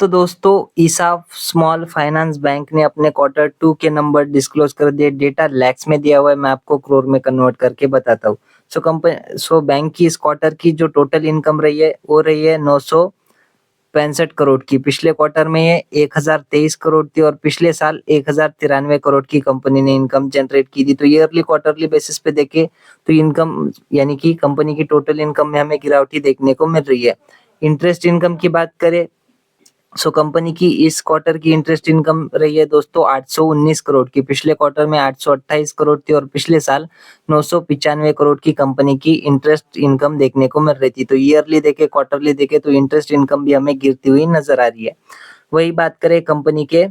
तो दोस्तों ईसाफ small finance bank ने अपने क्वार्टर 2 के नंबर डिस्क्लोज कर दिए। डेटा लैक्स में दिया हुआ है, मैं आपको करोड़ में कन्वर्ट करके बताता हूँ। सो बैंक की इस क्वार्टर की जो टोटल इनकम रही है वो रही है 965 करोड़ की। पिछले क्वार्टर में ये 1023 करोड़ थी और पिछले साल 1093 करोड़ की कंपनी ने इनकम जनरेट की थी। तो ईयरली क्वार्टरली बेसिस पे देखें तो इनकम यानी कि कंपनी की टोटल इनकम में हमें गिरावट देखने को मिल रही है। इंटरेस्ट इनकम की बात करें कंपनी की इस क्वार्टर की इंटरेस्ट इनकम रही है दोस्तों 819 करोड़ की। पिछले क्वार्टर में 828 करोड़ थी और पिछले साल 995 करोड़ की कंपनी की इंटरेस्ट इनकम देखने को मिल रही थी। तो ईयरली देखे क्वार्टरली देखे तो इंटरेस्ट इनकम भी हमें गिरती हुई नजर आ रही है। वही बात करें कंपनी के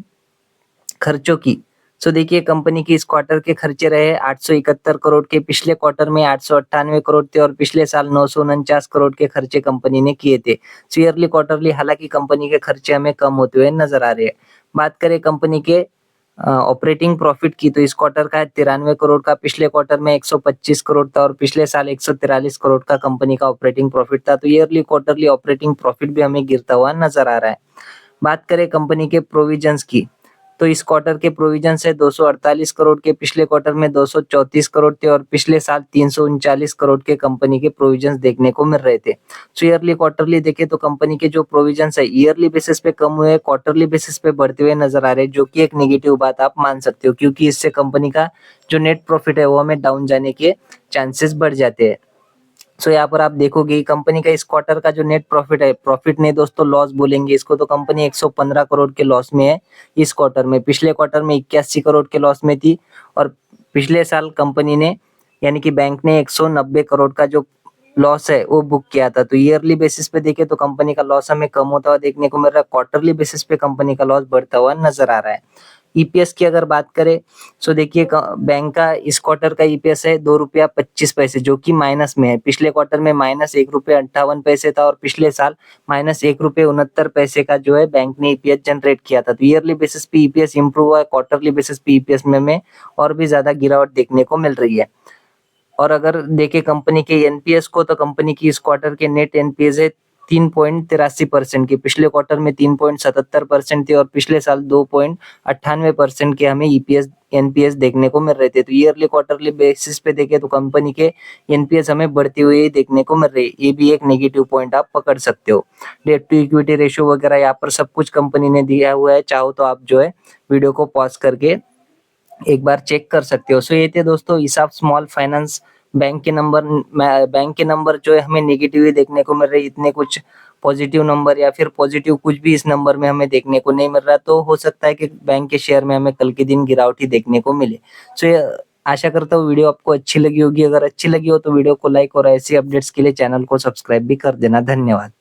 खर्चों की, देखिए कंपनी की इस क्वार्टर के खर्चे रहे 871 करोड़ के। पिछले क्वार्टर में 898 करोड़ थे और पिछले साल 949 करोड़ के खर्चे कंपनी ने किए थे। ईयरली क्वार्टरली हालांकि कंपनी के खर्चे हमें कम होते हुए नजर आ रहे हैं। बात करें कंपनी के ऑपरेटिंग प्रॉफिट की, तो इस क्वार्टर का है 93 करोड़ का। पिछले क्वार्टर में 125 करोड़ था और पिछले साल 143 करोड़ का कंपनी का ऑपरेटिंग प्रॉफिट था। तो ईयरली क्वार्टरली ऑपरेटिंग प्रॉफिट भी हमें गिरता हुआ नजर आ रहा है। बात करें कंपनी के प्रोविजंस की, तो इस क्वार्टर के प्रोविजन है 248 करोड़ के। पिछले क्वार्टर में 234 करोड़ थे और पिछले साल 339 करोड़ के कंपनी के प्रोविजंस देखने को मिल रहे थे। ईयरली क्वार्टरली देखें तो कंपनी के जो प्रोविजंस है ईयरली बेसिस पे कम हुए, क्वार्टरली बेसिस पे बढ़ते हुए नजर आ रहे हैं, जो कि एक नेगेटिव बात आप मान सकते हो, क्योंकि इससे कंपनी का जो नेट प्रॉफिट है वो हमें डाउन जाने के चांसेस बढ़ जाते हैं। यहाँ पर आप देखोगे कंपनी का इस क्वार्टर का जो नेट प्रॉफिट है, प्रॉफिट नहीं दोस्तों लॉस बोलेंगे इसको, तो कंपनी 115 करोड़ के लॉस में है इस क्वार्टर में। पिछले क्वार्टर में 81 करोड़ के लॉस में थी और पिछले साल कंपनी ने यानी कि बैंक ने 190 करोड़ का जो लॉस है वो बुक किया था। तो ईयरली बेसिस पे देखें तो कंपनी का लॉस हमें कम होता हुआ देखने को मिल रहा है, क्वार्टरली बेसिस पे कंपनी का लॉस बढ़ता हुआ नजर आ रहा है। ईपीएस की अगर बात करें देखिए बैंक का इस क्वार्टर का ईपीएस है 2 रुपया 25 पैसे, जो कि माइनस में है। पिछले क्वार्टर में माइनस 1 रुपया 58 पैसे था और पिछले साल माइनस 1 रुपये 69 पैसे का जो है बैंक ने ईपीएस जनरेट किया था। तो ईयरली बेसिस पे ईपीएस इंप्रूव हुआ है, क्वार्टरली बेसिस पे ईपीएस में हमें और भी ज्यादा गिरावट देखने को मिल रही है। और अगर देखें कंपनी के एनपीएस को, तो कंपनी की इस क्वार्टर के नेट एनपीएस है 3.83% की। पिछले क्वार्टर में 3.77% थी और पिछले साल 2.98% के हमें ईपीएस एनपीएस देखने को मिल रहे थे। तो ईयरली क्वार्टरली बेसिस पे देखें तो कंपनी के एनपीएस हमें बढ़ती हुई देखने को मिल रही है। ये भी एक नेगेटिव पॉइंट आप पकड़ सकते हो। डेट टू इक्विटी रेशियो वगैरह यहाँ पर सब कुछ कंपनी ने दिया हुआ है, चाहो तो आप जो है वीडियो को पॉज करके एक बार चेक कर सकते हो। ये थे दोस्तों ईसाफ स्मॉल फाइनेंस बैंक के नंबर जो है हमें नेगेटिव ही देखने को मिल रहे, इतने कुछ पॉजिटिव नंबर या फिर पॉजिटिव कुछ भी इस नंबर में हमें देखने को नहीं मिल रहा। तो हो सकता है कि बैंक के शेयर में हमें कल के दिन गिरावट ही देखने को मिले। ये आशा करता हूँ वीडियो आपको अच्छी लगी होगी। अगर अच्छी लगी हो तो वीडियो को लाइक और ऐसी अपडेट्स के लिए चैनल को सब्सक्राइब भी कर देना। धन्यवाद।